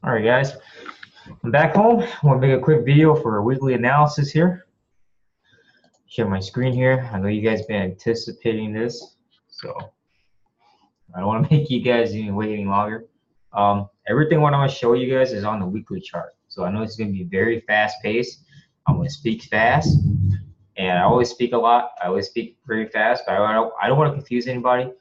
All right, guys, I'm back home. I want to make a quick video for a weekly analysis here. Share my screen here. I know you guys been anticipating this, so I don't want to make you guys even wait any longer. Everything what I'm going to show you guys is on the weekly chart. So I know it's going to be very fast paced. I'm going to speak fast, and I always speak a lot. I always speak very fast, but I don't want to confuse anybody.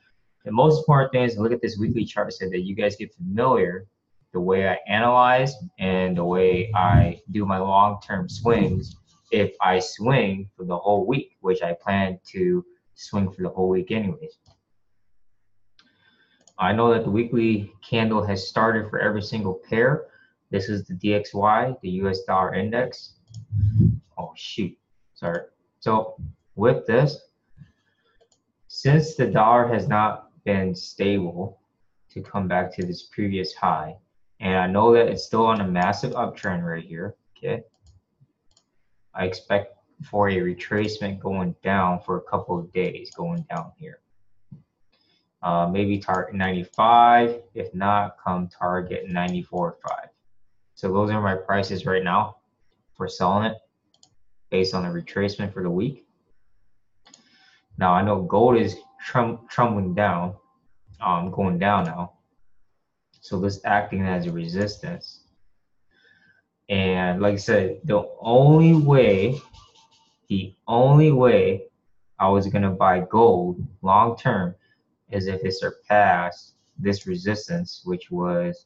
The most important thing is to look at this weekly chart so that you guys get familiar the way I analyze and the way I do my long-term swings if I swing for the whole week, which I plan to swing for the whole week anyways. I know that the weekly candle has started for every single pair. This is the DXY, the US dollar index. Oh, shoot. Sorry. So with this, since the dollar has not been stable to come back to this previous high, and I know that it's still on a massive uptrend right here, okay? I expect for a retracement going down for a couple of days, going down here. Maybe target 95, if not, come target 94.5. So those are my prices right now for selling it based on the retracement for the week. Now I know gold is trembling down, going down now. So this acting as a resistance. And like I said, the only way I was gonna buy gold long term is if it surpassed this resistance, which was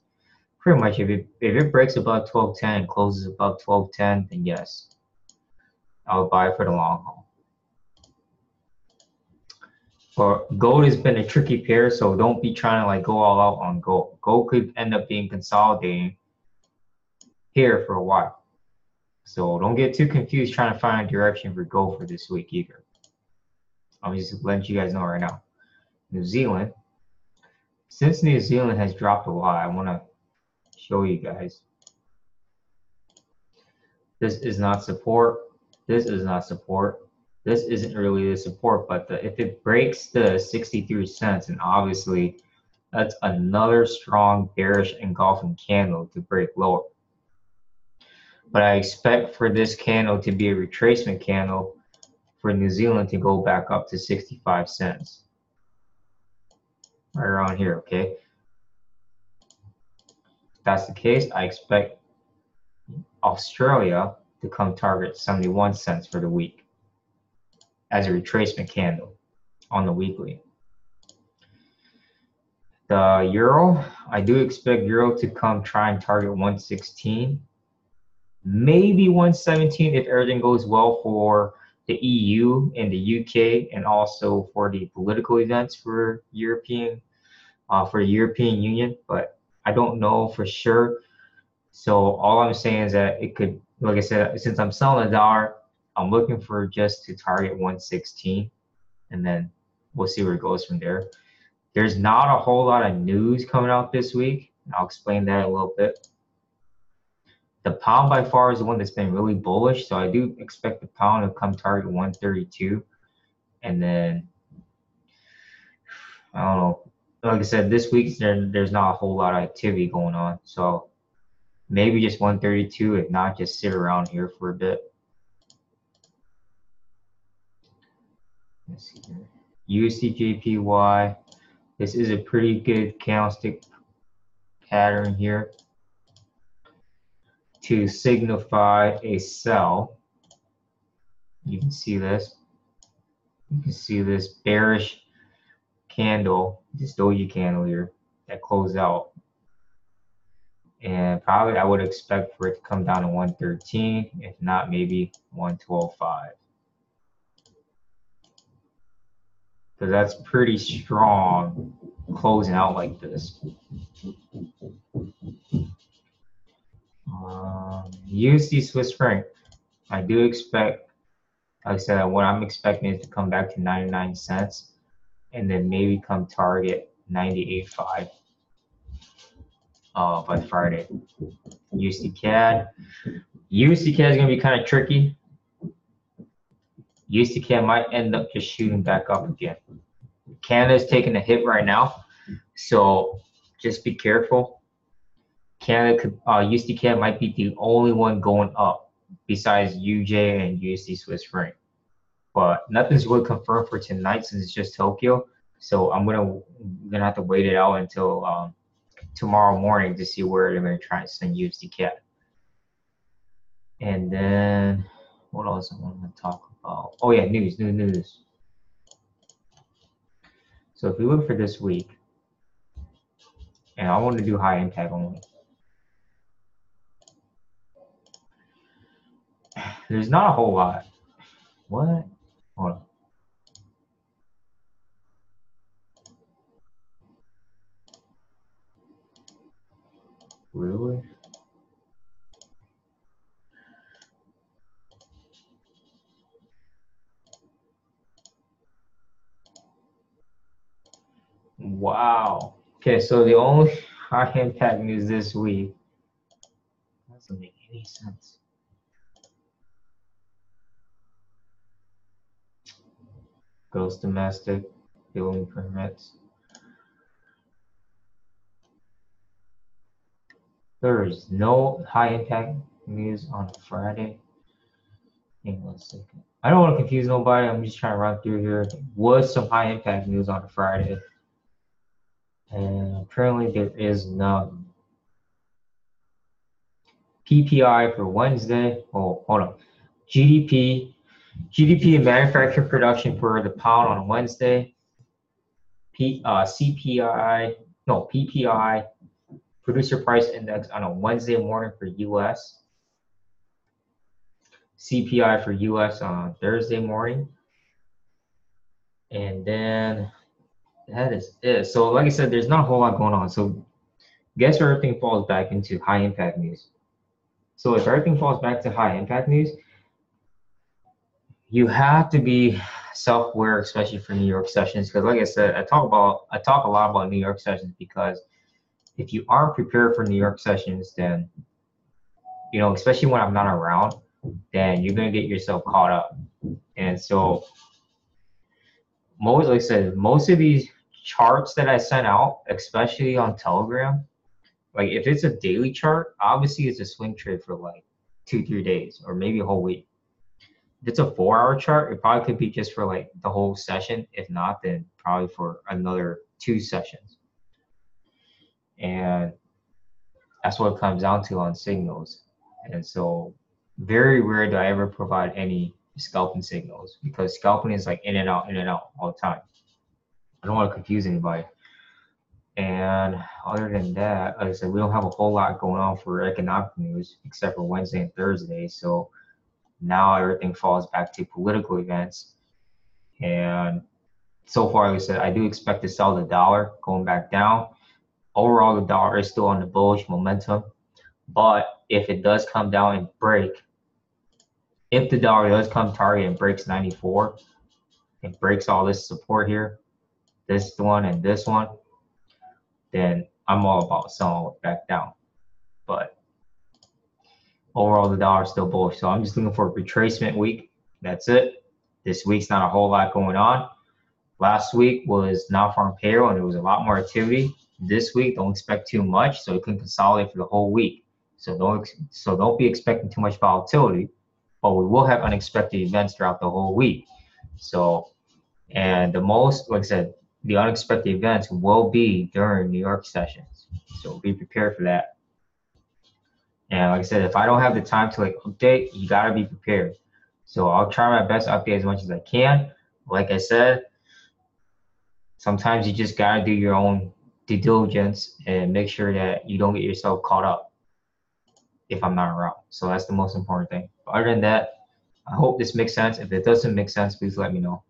pretty much if it breaks above 1210 and closes above 1210, then yes, I would buy it for the long haul. But gold has been a tricky pair, so don't be trying to like go all out on gold. Gold could end up being consolidating here for a while. So don't get too confused trying to find a direction for gold for this week either. I'm just letting you guys know right now. New Zealand. Since New Zealand has dropped a lot, I want to show you guys. This is not support. This is not support. This isn't really the support, but if it breaks the 63 cents, and obviously that's another strong bearish engulfing candle to break lower. But I expect for this candle to be a retracement candle for New Zealand to go back up to 65 cents. Right around here, okay? If that's the case, I expect Australia to come target 71 cents for the week as a retracement candle on the weekly. The euro, I do expect euro to come try and target 116, maybe 117 if everything goes well for the EU and the UK, and also for the political events for the European Union, but I don't know for sure. So all I'm saying is that it could, like I said, since I'm selling a dollar, I'm looking for just to target 116, and then we'll see where it goes from there. There's not a whole lot of news coming out this week. I'll explain that a little bit. The pound by far is the one that's been really bullish, so I do expect the pound to come target 132, and then I don't know. Like I said, this week there's not a whole lot of activity going on, so maybe just 132, if not, just sit around here for a bit. Let's see here. USD/JPY. This is a pretty good candlestick pattern here to signify a sell. You can see this. You can see this bearish candle, this doji candle here that closed out. And probably I would expect for it to come down to 113, if not maybe 112.5. So that's pretty strong closing out like this. USD Swiss franc, I do expect, like I said, what I'm expecting is to come back to 99 cents and then maybe come target 98.5 by Friday. USD CAD. USD CAD is going to be kind of tricky. USD CAD might end up just shooting back up again. Canada is taking a hit right now, so just be careful. USD CAD might be the only one going up besides UJ and USD Swiss franc. But nothing's really confirmed for tonight since it's just Tokyo. So we're gonna have to wait it out until tomorrow morning to see where they're gonna try and send USD CAD. And then what else I want to talk about? Oh yeah, news. So if we look for this week, and I want to do high impact only. There's not a whole lot. What? Hold on. Really? Wow. Okay, so the only high impact news this week, that doesn't make any sense. Goes domestic, building permits. There is no high impact news on Friday. Hang on a second. I don't want to confuse nobody. I'm just trying to run through here. There was some high impact news on Friday. And apparently there is none. PPI for Wednesday. Oh, hold on. GDP and manufacturing production for the pound on Wednesday. PPI, producer price index on a Wednesday morning for US. CPI for US on Thursday morning. And then that is it. So like I said, there's not a whole lot going on. So guess where everything falls back into high impact news. So if everything falls back to high impact news, you have to be self-aware, especially for New York sessions. Because like I said, I talk a lot about New York sessions because if you aren't prepared for New York sessions, then especially when I'm not around, then you're gonna get yourself caught up. And so like I said, most of these charts that I sent out, especially on Telegram, like if it's a daily chart, obviously it's a swing trade for like 2-3 days or maybe a whole week. If it's a 4-hour chart, it probably could be just for like the whole session. If not, then probably for another 2 sessions. And that's what it comes down to on signals. And so very rare do I ever provide any scalping signals because scalping is like in and out all the time. I don't want to confuse anybody. And other than that, like I said, we don't have a whole lot going on for economic news except for Wednesday and Thursday. So now everything falls back to political events. And so far, like I said, I do expect to sell the dollar going back down. Overall, the dollar is still on the bullish momentum. But if it does come down and break, if the dollar does come target and breaks 94, and breaks all this support here, this one and this one, then I'm all about selling it back down. But overall, the dollar is still bullish. So I'm just looking for a retracement week. That's it. This week's not a whole lot going on. Last week was non-farm payroll, and there was a lot more activity. This week, don't expect too much, so it can consolidate for the whole week. So don't be expecting too much volatility, but we will have unexpected events throughout the whole week. So, and the most, like I said, the unexpected events will be during New York sessions. So be prepared for that. And like I said, if I don't have the time to like update, you gotta be prepared. So I'll try my best to update as much as I can. Like I said, sometimes you just gotta do your own due diligence and make sure that you don't get yourself caught up if I'm not around. So that's the most important thing. But other than that, I hope this makes sense. If it doesn't make sense, please let me know.